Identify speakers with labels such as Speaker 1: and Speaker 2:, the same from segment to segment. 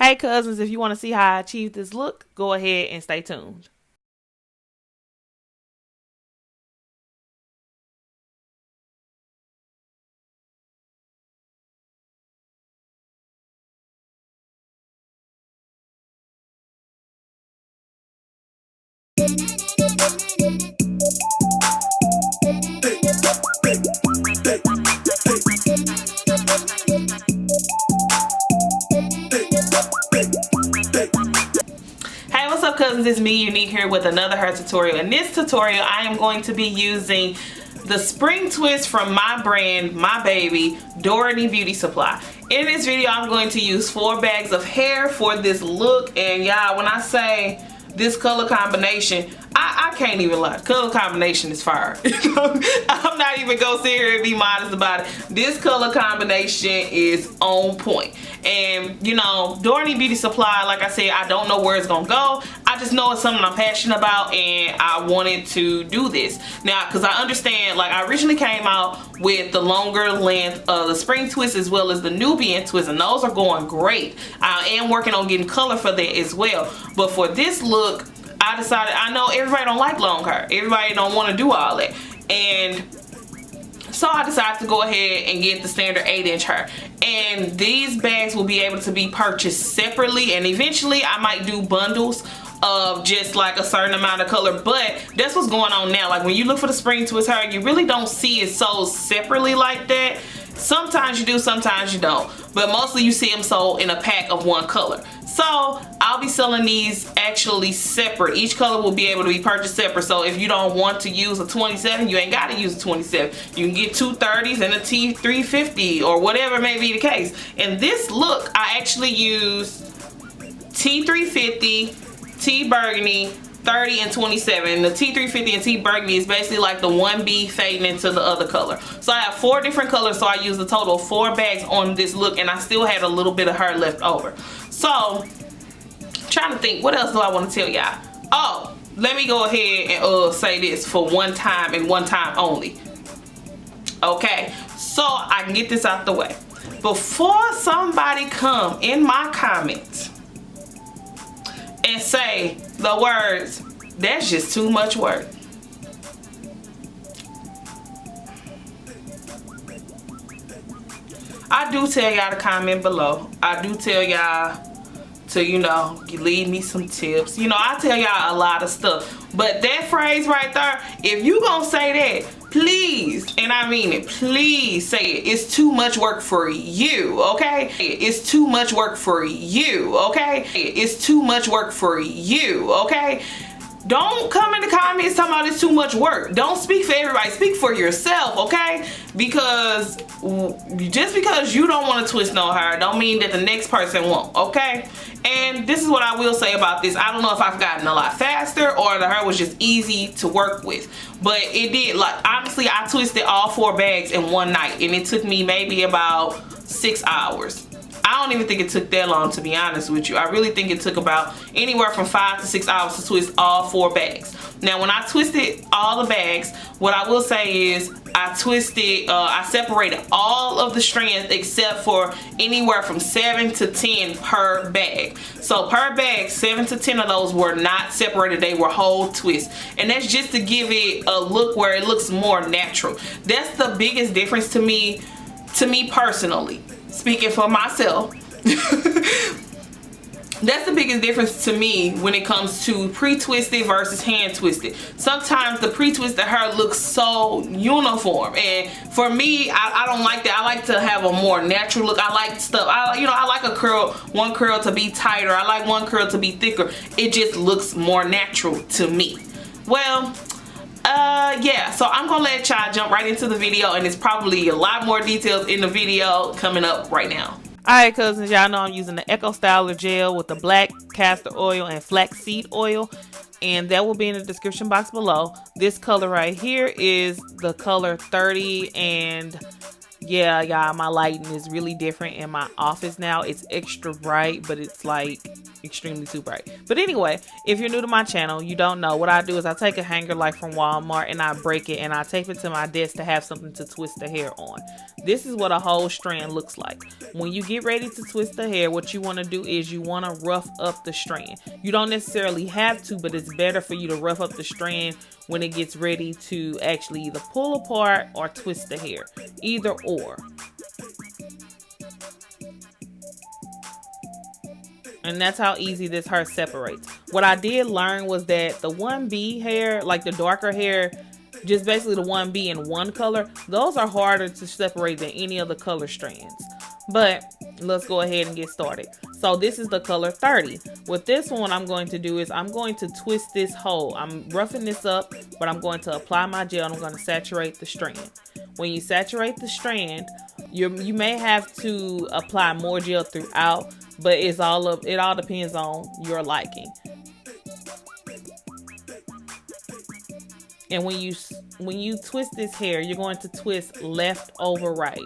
Speaker 1: Hey cousins, if you want to see how I achieved this look, go ahead and stay tuned. Cousins, it's me, Unique, here with another hair tutorial. In this tutorial, I am going to be using the spring twist from my brand, my baby, DoRenee Beauty Supply. In this video, I'm going to use 4 bags of hair for this look. And y'all, when I say this color combination, I can't even lie. Color combination is fire. I'm not even gonna sit here and be modest about it. This color combination is on point. And you know, DoRenee Beauty Supply, like I said, I don't know where it's gonna go. I just know it's something I'm passionate about, and I wanted to do this now because I understand. Like, I originally came out with the longer length of the spring twist as well as the Nubian twist, and those are going great. I am working on getting color for that as well. But for this look, I decided, I know everybody don't like long hair. Everybody don't want to do all that. And so I decided to go ahead and get the standard 8-inch hair. And these bags will be able to be purchased separately, and eventually I might do bundles of just like a certain amount of color. But that's what's going on now. Like, when you look for the spring twist hair, you really don't see it sold separately like that. Sometimes you do, sometimes you don't, but mostly you see them sold in a pack of one color. So I'll be selling these actually separate. Each color will be able to be purchased separate. So if you don't want to use a 27, you ain't got to use a 27. You can get 2 30s and a T350 or whatever may be the case. In this look, I actually use T350, TBURG, 30 and 27. The T350 and TBURG is basically like the 1B fading into the other color. So I have 4 different colors, so I used a total of 4 bags on this look, and I still had a little bit of hair left over. So trying to think, what else do I want to tell y'all? Oh, let me go ahead and say this for one time and one time only. Okay, so I can get this out the way. Before somebody come in my comments and say the words, "That's just too much work," I do tell y'all to comment below. I do tell y'all to, you know, leave me some tips. You know, I tell y'all a lot of stuff. But that phrase right there, if you gonna say that, please, and I mean it, please say it. It's too much work for you, okay? It's too much work for you, okay? It's too much work for you, okay? Don't come in the comments talking about it's too much work. Don't speak for everybody. Speak for yourself, okay? Because just because you don't want to twist no hair don't mean that the next person won't, okay? And this is what I will say about this. I don't know if I've gotten a lot faster or the hair was just easy to work with. But it did, like, honestly, I twisted all 4 bags in one night, and it took me maybe about 6 hours. I don't even think it took that long, to be honest with you. I really think it took about anywhere from 5 to 6 hours to twist all 4 bags. Now, when I twisted all the bags, what I will say is I separated all of the strands except for anywhere from 7 to 10 per bag. So per bag, 7 to 10 of those were not separated. They were whole twists. And that's just to give it a look where it looks more natural. That's the biggest difference to me personally. Speaking for myself, that's the biggest difference to me when it comes to pre-twisted versus hand twisted. Sometimes the pre-twisted hair looks so uniform, and for me, I don't like that. I like to have a more natural look. I like stuff, I like a curl, one curl to be tighter. I like one curl to be thicker. It just looks more natural to me. Well, yeah, so I'm gonna let y'all jump right into the video, and it's probably a lot more details in the video coming up right now. Alright cousins, y'all know I'm using the Eco Styler gel with the black castor oil and flaxseed oil, and that will be in the description box below. This color right here is the color 30, and yeah, y'all, my lighting is really different in my office now. It's extra bright, but it's like extremely too bright. But anyway, if you're new to my channel, you don't know, what I do is I take a hanger like from Walmart and I break it and I tape it to my desk to have something to twist the hair on. This is what a whole strand looks like. When you get ready to twist the hair, what you want to do is you want to rough up the strand. You don't necessarily have to, but it's better for you to rough up the strand when it gets ready to actually either pull apart or twist the hair. Either or. And that's how easy this hair separates. What I did learn was that the 1B hair, like the darker hair, just basically the 1B in one color, those are harder to separate than any other color strands. But let's go ahead and get started. So this is the color 30. With this one, I'm going to do is I'm going to twist this whole. I'm roughing this up, but I'm going to apply my gel and I'm going to saturate the strand. When you saturate the strand, you may have to apply more gel throughout, but it all depends on your liking. And when you twist this hair, you're going to twist left over right.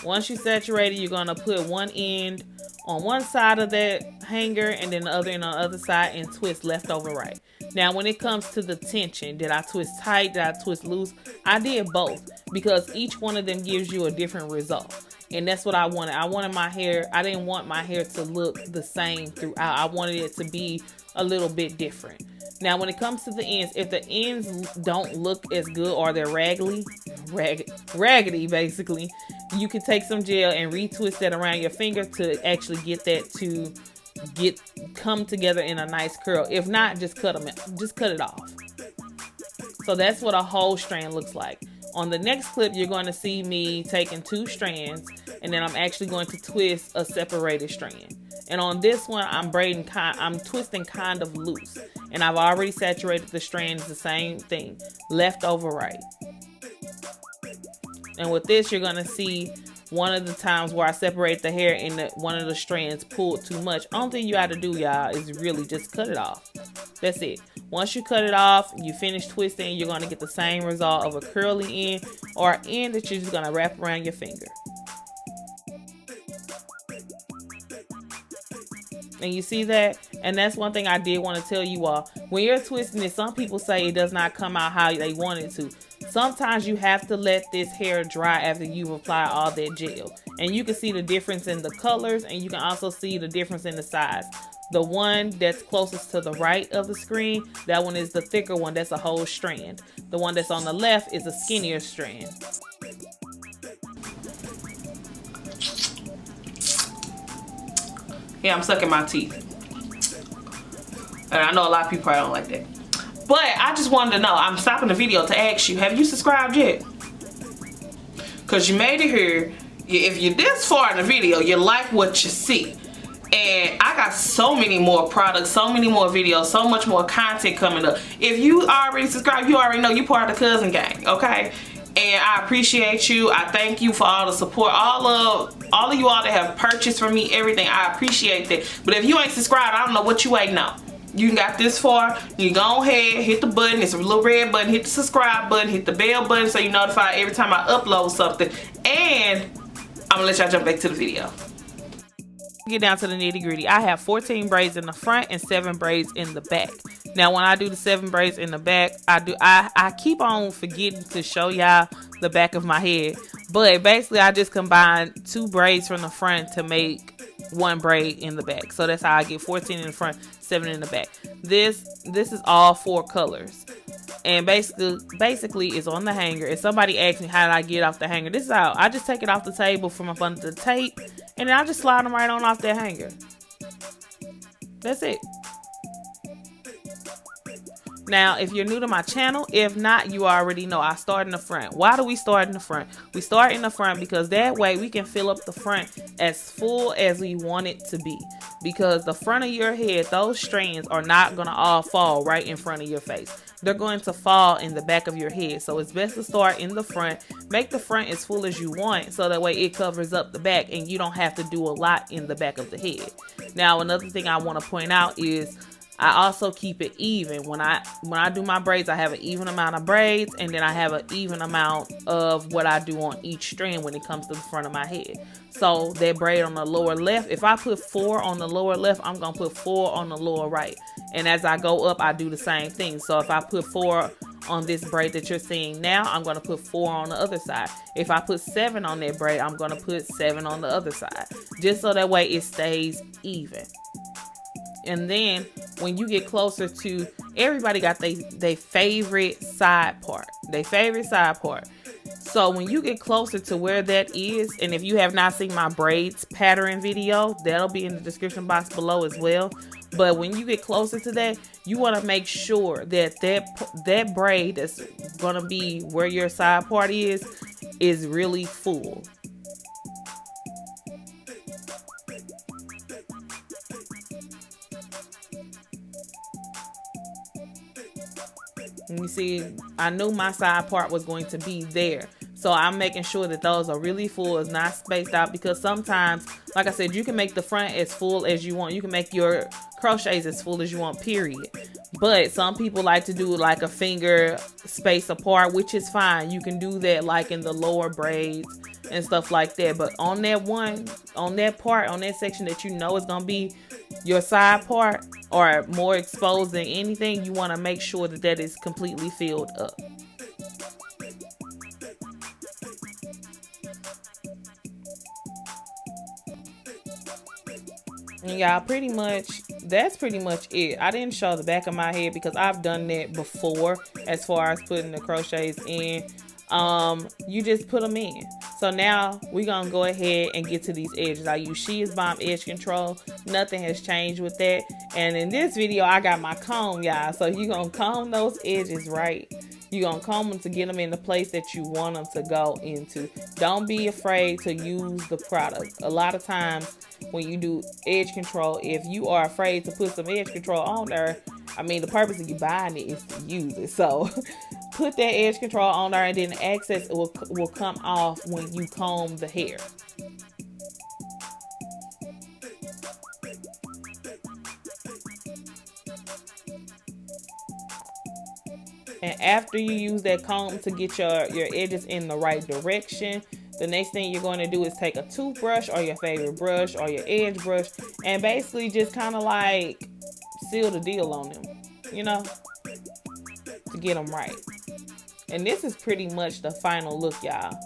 Speaker 1: Once you saturate it, you're going to put one end on one side of that hanger and then the other end on the other side and twist left over right. Now, when it comes to the tension, did I twist tight? Did I twist loose? I did both because each one of them gives you a different result. And that's what I wanted. I wanted my hair, I didn't want my hair to look the same throughout. I wanted it to be a little bit different. Now, when it comes to the ends, if the ends don't look as good or they're raggedy basically, you can take some gel and retwist that around your finger to actually get that to come together in a nice curl. If not, just cut it off. So that's what a whole strand looks like. On the next clip, you're going to see me taking 2 strands and then I'm actually going to twist a separated strand. And on this one, I'm twisting kind of loose. And I've already saturated the strands the same thing, left over right. And with this, you're going to see one of the times where I separate the hair and one of the strands pulled too much. Only thing you got to do, y'all, is really just cut it off. That's it. Once you cut it off, you finish twisting, you're going to get the same result of a curly end or an end that you're just going to wrap around your finger. And you see that? And that's one thing I did want to tell you all. When you're twisting it, some people say it does not come out how they want it to. Sometimes you have to let this hair dry after you've applied all that gel. And you can see the difference in the colors and you can also see the difference in the size. The one that's closest to the right of the screen, that one is the thicker one, that's a whole strand. The one that's on the left is a skinnier strand. Yeah, I'm sucking my teeth. And I know a lot of people probably don't like that. But I just wanted to know, I'm stopping the video to ask you, have you subscribed yet? Because you made it here. If you're this far in the video, you like what you see. And I got so many more products, so many more videos, so much more content coming up. If you already subscribed, you already know you're part of the Cuzn gang, okay? And I appreciate you. I thank you for all the support. All of you all that have purchased from me, everything. I appreciate that. But if you ain't subscribed, I don't know what you waiting on. You got this far, you go ahead, hit the button. It's a little red button. Hit the subscribe button, hit the bell button so you're notified every time I upload something. And I'm gonna let y'all jump back to the video. Get down to the nitty gritty. I have 14 braids in the front and 7 braids in the back. Now when I do the 7 braids in the back, I keep on forgetting to show y'all the back of my head. But basically I just combine 2 braids from the front to make 1 braid in the back. So that's how I get 14 in the front, 7 in the back. This is all 4 colors. And basically it's on the hanger. If somebody asks me how did I get off the hanger, this is how I just take it off the table from up under the tape and then I just slide them right on off that hanger. That's it. Now, if you're new to my channel, if not, you already know I start in the front. Why do we start in the front? We start in the front because that way we can fill up the front as full as we want it to be. Because the front of your head, those strands are not going to all fall right in front of your face. They're going to fall in the back of your head. So it's best to start in the front. Make the front as full as you want so that way it covers up the back and you don't have to do a lot in the back of the head. Now, another thing I want to point out is I also keep it even. When I do my braids, I have an even amount of braids and then I have an even amount of what I do on each strand when it comes to the front of my head. So that braid on the lower left, if I put 4 on the lower left, I'm going to put 4 on the lower right. And as I go up, I do the same thing. So if I put 4 on this braid that you're seeing now, I'm going to put 4 on the other side. If I put 7 on that braid, I'm going to put 7 on the other side, just so that way it stays even. And then when you get closer to, everybody got their favorite side part, So when you get closer to where that is, and if you have not seen my braids pattern video, that'll be in the description box below as well. But when you get closer to that, you want to make sure that that braid that's gonna be where your side part is really full. You see, I knew my side part was going to be there. So I'm making sure that those are really full, it's not spaced out, because sometimes, like I said, you can make the front as full as you want. You can make your crochets as full as you want, period. But some people like to do like a finger space apart, which is fine. You can do that like in the lower braids and stuff like that. But on that section that you know is going to be your side part or more exposed than anything, you want to make sure that that is completely filled up. And y'all, that's pretty much it. I didn't show the back of my head because I've done that before as far as putting the crochets in. You just put them in. So now we're gonna go ahead and get to these edges. I use She Is Bomb edge control. Nothing has changed with that. And in this video, I got my comb, y'all. So you're gonna comb those edges right. You're gonna comb them to get them in the place that you want them to go into. Don't be afraid to use the product. A lot of times when you do edge control, if you are afraid to put some edge control on there, I mean, the purpose of you buying it is to use it. So put that edge control on there, and then the excess will come off when you comb the hair. And after you use that comb to get your edges in the right direction, the next thing you're going to do is take a toothbrush or your favorite brush or your edge brush and basically just kind of like seal the deal on them, you know, to get them right. And this is pretty much the final look, y'all.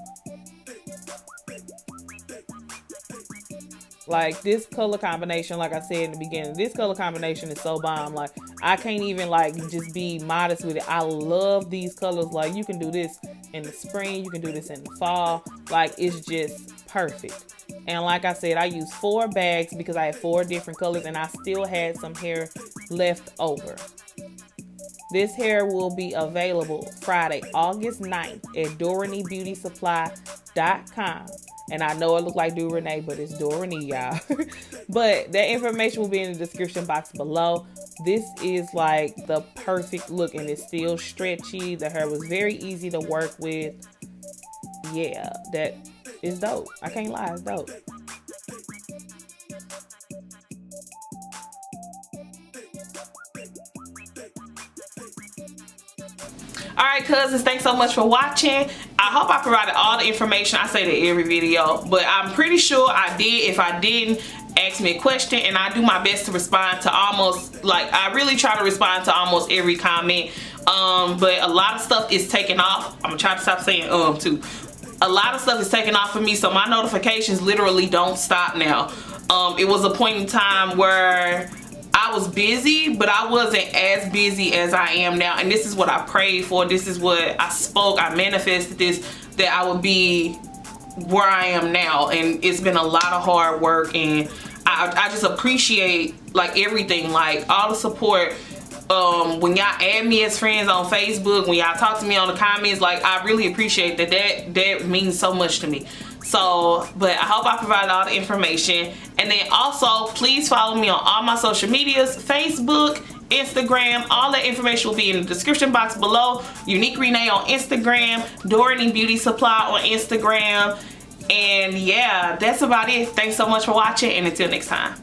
Speaker 1: Like, this color combination, like I said in the beginning, this color combination is so bomb. Like, I can't even like just be modest with it. I love these colors. Like, you can do this in the spring, you can do this in the fall. Like, it's just perfect. And like I said, I used 4 bags because I had 4 different colors and I still had some hair left over. This hair will be available Friday, August 9th at DoReneebeautysupply.com. And I know it looks like DoRenee, but it's DoRenee, y'all. But that information will be in the description box below. This is like the perfect look, and it's still stretchy. The hair was very easy to work with. Yeah, that is dope. I can't lie, it's dope. Alright, cousins, thanks so much for watching. I hope I provided all the information. I say that every video, but I'm pretty sure I did. If I didn't, ask me a question and I do my best to respond to almost, like, I really try to respond to almost every comment. But a lot of stuff is taken off. I'm gonna try to stop saying too. A lot of stuff is taken off for me, so my notifications literally don't stop now. It was a point in time where I was busy, but I wasn't as busy as I am now. And this is what I prayed for. This is what I spoke. I manifested this, that I would be where I am now. And it's been a lot of hard work, and I just appreciate like everything, like all the support. When y'all add me as friends on Facebook, when y'all talk to me on the comments, like I really appreciate that. That means so much to me. So, but I hope I provided all the information. And then also, please follow me on all my social medias, Facebook, Instagram. All that information will be in the description box below. UniqueRenee on Instagram, DoRenee Beauty Supply on Instagram. And yeah, that's about it. Thanks so much for watching, and until next time.